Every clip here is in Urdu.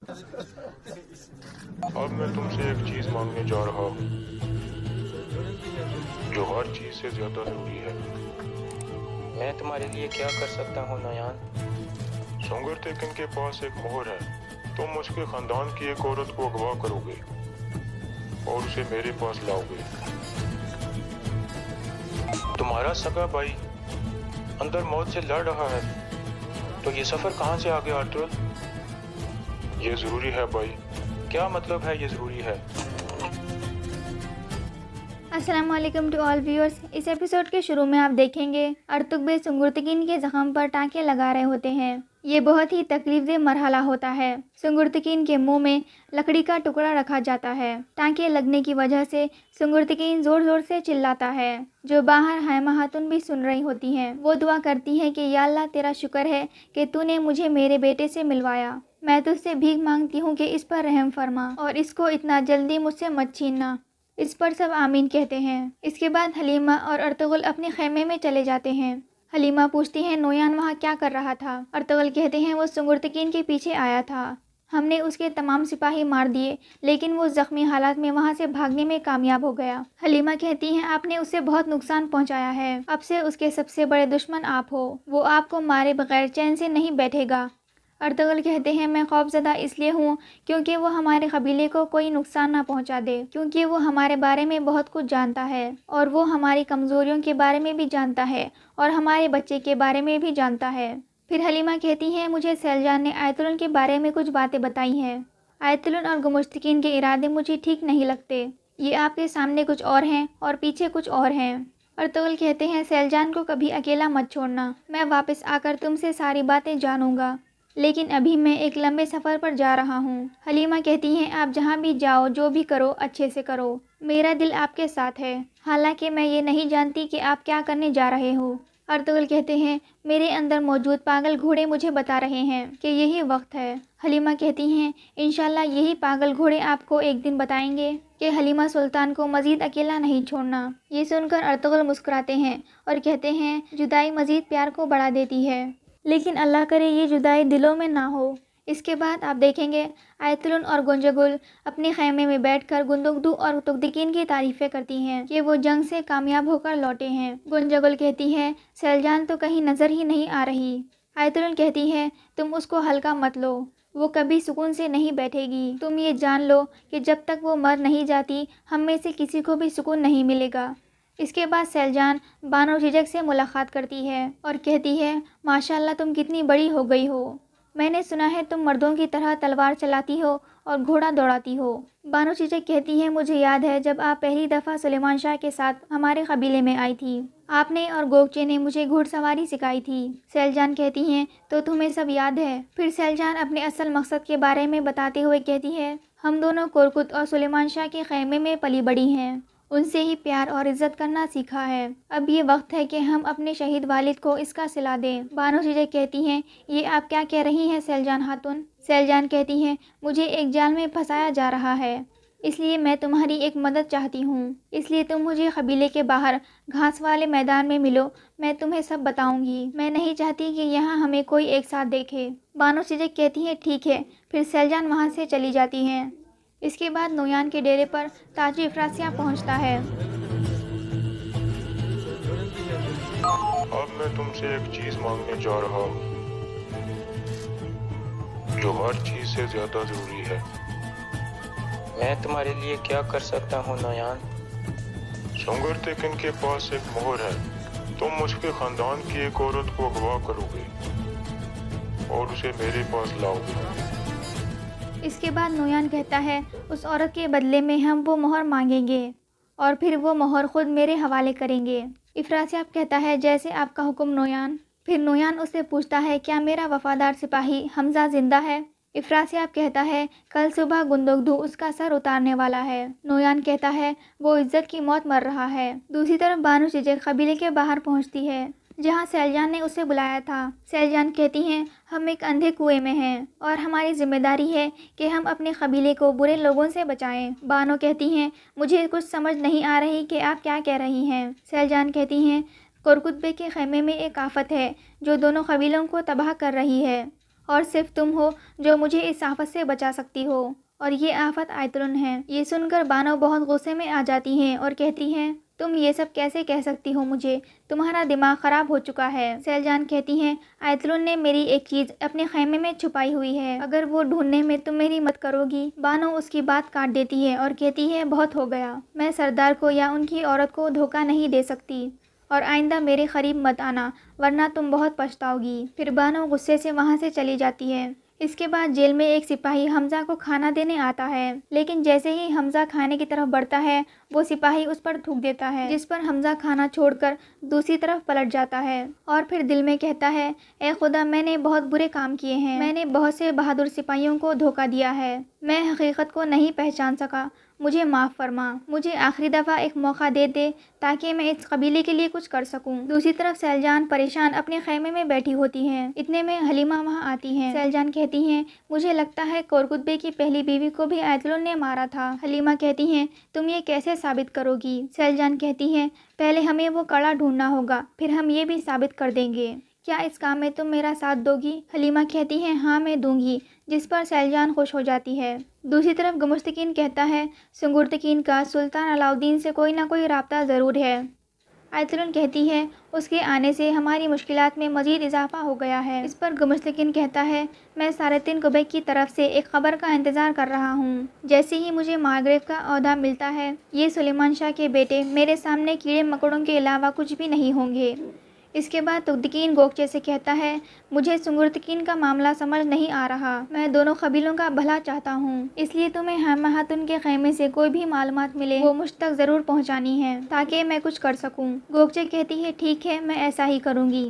اب میں تم سے ایک چیز مانگنے جا رہا ہوں جو ہر چیز سے زیادہ ضروری ہے۔ میں تمہارے لیے کیا کر سکتا ہوں نویان؟ سنگر تیکن کے پاس ایک مہر ہے، تم اس کے خاندان کی ایک عورت کو اغوا کرو گے اور اسے میرے پاس لاؤ گے۔ تمہارا سگا بھائی اندر موت سے لڑ رہا ہے، تو یہ سفر کہاں سے آ گیا آرتھر؟ یہ ضروری ہے بھائی۔ کیا مطلب ہے یہ ضروری ہے؟ السلام علیکم ٹو آل ویورز۔ اس ایپیسوڈ کے شروع میں آپ دیکھیں گے ارتغبے سنگرتکین کے زخم پر ٹانکے لگا رہے ہوتے ہیں۔ یہ بہت ہی تکلیف دہ مرحلہ ہوتا ہے۔ سنگرتکین کے منہ میں لکڑی کا ٹکڑا رکھا جاتا ہے۔ ٹانکے لگنے کی وجہ سے سنگرتکین زور زور سے چلاتا ہے، جو باہر حائمہ خاتون بھی سن رہی ہوتی ہیں۔ وہ دعا کرتی ہیں کہ یا اللہ تیرا شکر ہے کہ تو نے مجھے میرے بیٹے سے ملوایا۔ میں تجھ سے بھیک مانگتی ہوں کہ اس پر رحم فرما اور اس کو اتنا جلدی مجھ سے مت چھیننا۔ اس پر سب آمین کہتے ہیں۔ اس کے بعد حلیمہ اور ارطغرل اپنے خیمے میں چلے جاتے ہیں۔ حلیمہ پوچھتی ہیں نویان وہاں کیا کر رہا تھا؟ ارطغرل کہتے ہیں وہ سنگرتکین کے پیچھے آیا تھا، ہم نے اس کے تمام سپاہی مار دیے لیکن وہ زخمی حالات میں وہاں سے بھاگنے میں کامیاب ہو گیا۔ حلیمہ کہتی ہیں آپ نے اسے بہت نقصان پہنچایا ہے، اب سے اس کے سب سے بڑے دشمن آپ ہو، وہ آپ کو مارے بغیر چین سے نہیں بیٹھے گا۔ ارطغرل کہتے ہیں میں خوفزدہ اس لیے ہوں کیونکہ وہ ہمارے قبیلے کو کوئی نقصان نہ پہنچا دے، کیونکہ وہ ہمارے بارے میں بہت کچھ جانتا ہے اور وہ ہماری کمزوریوں کے بارے میں بھی جانتا ہے اور ہمارے بچے کے بارے میں بھی جانتا ہے۔ پھر حلیمہ کہتی ہیں مجھے سیلجان نے آیت کے بارے میں کچھ باتیں بتائی ہیں۔ آیت اور گمشتکین کے ارادے مجھے ٹھیک نہیں لگتے، یہ آپ کے سامنے کچھ اور ہیں اور پیچھے کچھ اور ہیں۔ ارطغرل کہتے ہیں سیلجان کو کبھی اکیلا مت چھوڑنا، میں واپس آ کر تم سے ساری باتیں جانوں گا، لیکن ابھی میں ایک لمبے سفر پر جا رہا ہوں۔ حلیمہ کہتی ہیں آپ جہاں بھی جاؤ جو بھی کرو اچھے سے کرو، میرا دل آپ کے ساتھ ہے، حالانکہ میں یہ نہیں جانتی کہ آپ کیا کرنے جا رہے ہو۔ ارطغرل کہتے ہیں میرے اندر موجود پاگل گھوڑے مجھے بتا رہے ہیں کہ یہی وقت ہے۔ حلیمہ کہتی ہیں انشاءاللہ یہی پاگل گھوڑے آپ کو ایک دن بتائیں گے کہ حلیمہ سلطان کو مزید اکیلا نہیں چھوڑنا۔ یہ سن کر ارطغرل مسکراتے ہیں اور کہتے ہیں جدائی مزید پیار کو بڑھا دیتی ہے، لیکن اللہ کرے یہ جدائی دلوں میں نہ ہو۔ اس کے بعد آپ دیکھیں گے آیتلن اور گنجگل اپنے خیمے میں بیٹھ کر گندگدو اور تغدقین کی تعریفیں کرتی ہیں کہ وہ جنگ سے کامیاب ہو کر لوٹے ہیں۔ گنجگل کہتی ہے سیلجان تو کہیں نظر ہی نہیں آ رہی۔ آیتلن کہتی ہے تم اس کو ہلکا مت لو، وہ کبھی سکون سے نہیں بیٹھے گی، تم یہ جان لو کہ جب تک وہ مر نہیں جاتی ہم میں سے کسی کو بھی سکون نہیں ملے گا۔ اس کے بعد سیلجان بانو جھجک سے ملاقات کرتی ہے اور کہتی ہے ماشاءاللہ تم کتنی بڑی ہو گئی ہو، میں نے سنا ہے تم مردوں کی طرح تلوار چلاتی ہو اور گھوڑا دوڑاتی ہو۔ بانو جھجک کہتی ہے مجھے یاد ہے جب آپ پہلی دفعہ سلیمان شاہ کے ساتھ ہمارے قبیلے میں آئی تھی، آپ نے اور گوگچے نے مجھے گھوڑ سواری سکھائی تھی۔ سیلجان کہتی ہیں تو تمہیں سب یاد ہے؟ پھر سیلجان اپنے اصل مقصد کے بارے میں بتاتے ہوئے کہتی ہے ہم دونوں کورکت اور سلیمان شاہ کے خیمے میں پلی بڑی ہیں، ان سے ہی پیار اور عزت کرنا سیکھا ہے، اب یہ وقت ہے کہ ہم اپنے شہید والد کو اس کا صلہ دیں۔ بانو جھجک کہتی ہیں یہ آپ کیا کہہ رہی ہیں سیلجان خاتون؟ سیلجان کہتی ہیں مجھے ایک جال میں پھنسایا جا رہا ہے، اس لیے میں تمہاری ایک مدد چاہتی ہوں، اس لیے تم مجھے قبیلے کے باہر گھاس والے میدان میں ملو، میں تمہیں سب بتاؤں گی، میں نہیں چاہتی کہ یہاں ہمیں کوئی ایک ساتھ دیکھے۔ بانو جھجک کہتی ہیں ٹھیک ہے، پھر سیلجان وہاں سے چلی جاتی ہیں۔ اس کے بعد نویان کے ڈیرے پر تاج افراسیاب پہنچتا ہے۔ اب میں تم سے ایک چیز مانگنے جا رہا ہوں جو ہر چیز سے زیادہ ضروری ہے۔ میں تمہارے لیے کیا کر سکتا ہوں نویان؟ سنگر تیکن کے پاس ایک مہر ہے، تم اس کے خاندان کی ایک عورت کو اغوا کرو گے اور اسے میرے پاس لاؤ گے۔ اس کے بعد نویان کہتا ہے اس عورت کے بدلے میں ہم وہ مہر مانگیں گے اور پھر وہ مہر خود میرے حوالے کریں گے۔ افراسیاب کہتا ہے جیسے آپ کا حکم نویان۔ پھر نویان اس سے پوچھتا ہے کیا میرا وفادار سپاہی حمزہ زندہ ہے؟ افراسیاب کہتا ہے کل صبح گندگدو اس کا سر اتارنے والا ہے۔ نویان کہتا ہے وہ عزت کی موت مر رہا ہے۔ دوسری طرف بانو جھجک قبیلے کے باہر پہنچتی ہے جہاں سیلجان نے اسے بلایا تھا۔ سیلجان کہتی ہیں ہم ایک اندھے کنویں میں ہیں اور ہماری ذمہ داری ہے کہ ہم اپنے قبیلے کو برے لوگوں سے بچائیں۔ بانو کہتی ہیں مجھے کچھ سمجھ نہیں آ رہی کہ آپ کیا کہہ رہی ہیں۔ سیلجان کہتی ہیں کورکتبے کے خیمے میں ایک آفت ہے جو دونوں قبیلوں کو تباہ کر رہی ہے اور صرف تم ہو جو مجھے اس آفت سے بچا سکتی ہو، اور یہ آفت آیتلن ہے۔ یہ سن کر بانو بہت غصے میں آ جاتی ہیں اور کہتی ہیں تم یہ سب کیسے کہہ سکتی ہو، مجھے تمہارا دماغ خراب ہو چکا ہے۔ سیلجان کہتی ہیں آیتلن نے میری ایک چیز اپنے خیمے میں چھپائی ہوئی ہے، اگر وہ ڈھونڈنے میں تم میری مدد کرو گی۔ بانو اس کی بات کاٹ دیتی ہے اور کہتی ہے بہت ہو گیا، میں سردار کو یا ان کی عورت کو دھوکہ نہیں دے سکتی، اور آئندہ میرے قریب مت آنا ورنہ تم بہت پچھتاؤ گی۔ پھر بانو غصے سے وہاں سے چلی جاتی ہے۔ اس کے بعد جیل میں ایک سپاہی حمزہ کو کھانا دینے آتا ہے، لیکن جیسے ہی حمزہ کھانے کی طرف بڑھتا ہے وہ سپاہی اس پر تھوک دیتا ہے، جس پر حمزہ کھانا چھوڑ کر دوسری طرف پلٹ جاتا ہے اور پھر دل میں کہتا ہے اے خدا، میں نے بہت برے کام کیے ہیں، میں نے بہت سے بہادر سپاہیوں کو دھوکہ دیا ہے، میں حقیقت کو نہیں پہچان سکا، مجھے معاف فرما، مجھے آخری دفعہ ایک موقع دے دے تاکہ میں اس قبیلے کے لیے کچھ کر سکوں۔ دوسری طرف سیلجان پریشان اپنے خیمے میں بیٹھی ہوتی ہیں، اتنے میں حلیمہ وہاں آتی ہیں۔ سیلجان کہتی ہیں مجھے لگتا ہے کورکتبے کی پہلی بیوی کو بھی آیتلن نے مارا تھا۔ حلیمہ کہتی ہیں تم یہ کیسے ثابت کرو گی؟ سیلجان کہتی ہیں پہلے ہمیں وہ کڑا ڈھونڈنا ہوگا، پھر ہم یہ بھی ثابت کر دیں گے، کیا اس کام میں تم میرا ساتھ دو گی؟ حلیمہ کہتی ہیں ہاں میں دوں گی، جس پر سیلجان خوش ہو جاتی ہے۔ دوسری طرف گمشتکین کہتا ہے سنگرتکین کا سلطان علاؤدین سے کوئی نہ کوئی رابطہ ضرور ہے۔ آیتلن کہتی ہے اس کے آنے سے ہماری مشکلات میں مزید اضافہ ہو گیا ہے۔ اس پر گمشتکین کہتا ہے میں سارتین قبیق کی طرف سے ایک خبر کا انتظار کر رہا ہوں، جیسے ہی مجھے مارگریو کا عہدہ ملتا ہے یہ سلیمان شاہ کے بیٹے میرے سامنے کیڑے مکوڑوں کے علاوہ کچھ بھی نہیں ہوں گے۔ اس کے بعد تغدکین گوکچے سے کہتا ہے مجھے سنگرتکین کا معاملہ سمجھ نہیں آ رہا، میں دونوں قبیلوں کا بھلا چاہتا ہوں، اس لیے تمہیں حیمہ خاتون کے خیمے سے کوئی بھی معلومات ملے وہ مجھ تک ضرور پہنچانی ہے تاکہ میں کچھ کر سکوں۔ گوکچے کہتی ہے ٹھیک ہے، میں ایسا ہی کروں گی۔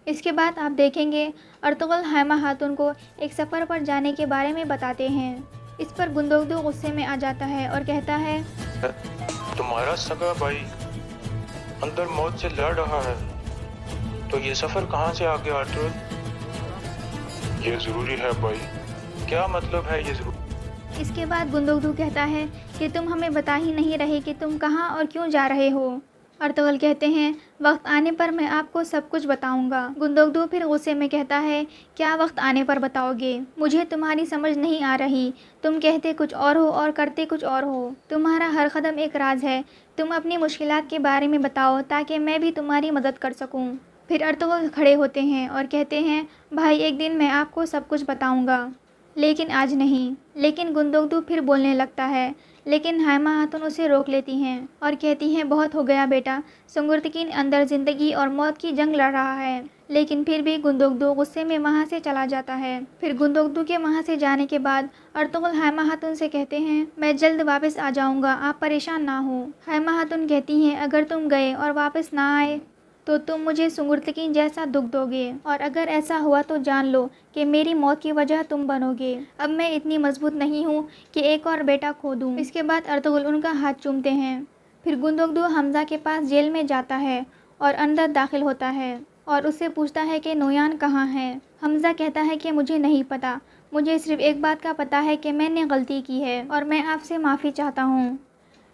اس کے بعد آپ دیکھیں گے ارطغرل حیمہ خاتون کو ایک سفر پر جانے کے بارے میں بتاتے ہیں۔ اس پر گندگدو غصے میں آ جاتا ہے اور کہتا ہے تمہارا سگا بھائی اندر موت سے لڑ رہا ہے، تو یہ سفر کہاں سے آ گیا ارطغرل؟ یہ ضروری ہے بھائی۔ کیا مطلب ہے یہ ضروری؟ اس کے بعد گندگدو کہتا ہے کہ تم ہمیں بتا ہی نہیں رہے کہ تم کہاں اور کیوں جا رہے ہو۔ ارطغرل کہتے ہیں وقت آنے پر میں آپ کو سب کچھ بتاؤں گا۔ گندگدو پھر غصے میں کہتا ہے کیا وقت آنے پر بتاؤ گے؟ مجھے تمہاری سمجھ نہیں آ رہی، تم کہتے کچھ اور ہو اور کرتے کچھ اور ہو، تمہارا ہر قدم ایک راز ہے، تم اپنی مشکلات کے بارے میں بتاؤ تاکہ میں بھی تمہاری مدد کر سکوں۔ پھر ارطغرل کھڑے ہوتے ہیں اور کہتے ہیں بھائی ایک دن میں آپ کو سب کچھ بتاؤں گا، لیکن آج نہیں۔ لیکن گندگدو پھر بولنے لگتا ہے، لیکن حیمہ خاتون اسے روک لیتی ہیں اور کہتی ہیں بہت ہو گیا بیٹا، سنگرتکین اندر زندگی اور موت کی جنگ لڑ رہا ہے۔ لیکن پھر بھی گندگدو غصے میں وہاں سے چلا جاتا ہے۔ پھر گندگدو کے وہاں سے جانے کے بعد ارطغرل حیمہ خاتون سے کہتے ہیں میں جلد واپس آ جاؤں گا، آپ پریشان نہ ہو۔ حیمہ خاتون کہتی ہیں اگر تم گئے اور واپس نہ آئے تو تم مجھے سنگرتکین جیسا دکھ دو گے، اور اگر ایسا ہوا تو جان لو کہ میری موت کی وجہ تم بنو گے۔ اب میں اتنی مضبوط نہیں ہوں کہ ایک اور بیٹا کھو دوں۔ اس کے بعد ارطغرل ان کا ہاتھ چومتے ہیں۔ پھر گندگدو حمزہ کے پاس جیل میں جاتا ہے اور اندر داخل ہوتا ہے اور اس سے پوچھتا ہے کہ نویان کہاں ہے؟ حمزہ کہتا ہے کہ مجھے نہیں پتا، مجھے صرف ایک بات کا پتا ہے کہ میں نے غلطی کی ہے اور میں آپ سے معافی چاہتا ہوں۔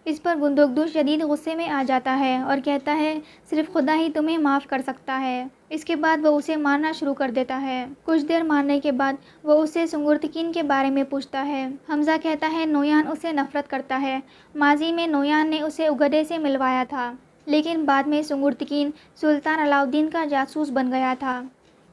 اس پر گندگدو شدید غصے میں آ جاتا ہے اور کہتا ہے صرف خدا ہی تمہیں معاف کر سکتا ہے۔ اس کے بعد وہ اسے مارنا شروع کر دیتا ہے۔ کچھ دیر مارنے کے بعد وہ اسے سنگرتکین کے بارے میں پوچھتا ہے۔ حمزہ کہتا ہے نویان اس سے نفرت کرتا ہے، ماضی میں نویان نے اسے اگدے سے ملوایا تھا، لیکن بعد میں سنگرتکین سلطان علاؤدین کا جاسوس بن گیا تھا۔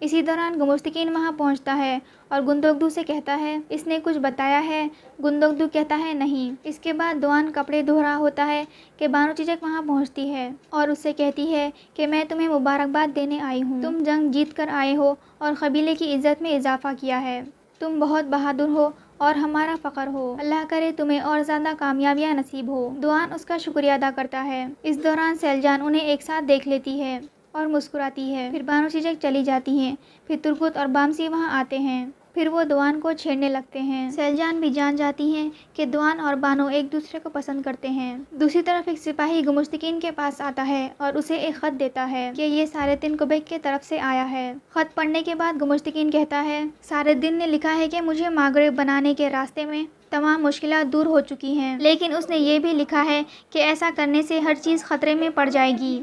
اسی دوران گمشتکین وہاں پہنچتا ہے اور گندگدو سے کہتا ہے اس نے کچھ بتایا ہے؟ گندگدو کہتا ہے نہیں۔ اس کے بعد دوان کپڑے دھو رہا ہوتا ہے کہ بانو چیچک وہاں پہنچتی ہے اور اس سے کہتی ہے کہ میں تمہیں مبارکباد دینے آئی ہوں، تم جنگ جیت کر آئے ہو اور قبیلے کی عزت میں اضافہ کیا ہے، تم بہت بہادر ہو اور ہمارا فخر ہو، اللہ کرے تمہیں اور زیادہ کامیابیاں نصیب ہو۔ دوان اس کا شکریہ ادا کرتا ہے۔ اس دوران سیلجان انہیں ایک ساتھ دیکھ لیتی ہے اور مسکراتی ہے۔ پھر بانو چیچک چلی جاتی ہیں۔ پھر ترکت اور بامسی وہاں آتے ہیں۔ پھر وہ دوان کو چھیڑنے لگتے ہیں۔ سیلجان بھی جان جاتی ہیں کہ دوان اور بانو ایک دوسرے کو پسند کرتے ہیں۔ دوسری طرف ایک سپاہی گمشتکین کے پاس آتا ہے اور اسے ایک خط دیتا ہے کہ یہ سارتین قبیق کی طرف سے آیا ہے۔ خط پڑھنے کے بعد گمشتکین کہتا ہے سارتین نے لکھا ہے کہ مجھے مارگریو بنانے کے راستے میں تمام مشکلات دور ہو چکی ہیں، لیکن اس نے یہ بھی لکھا ہے کہ ایسا کرنے سے ہر چیز خطرے میں پڑ جائے گی۔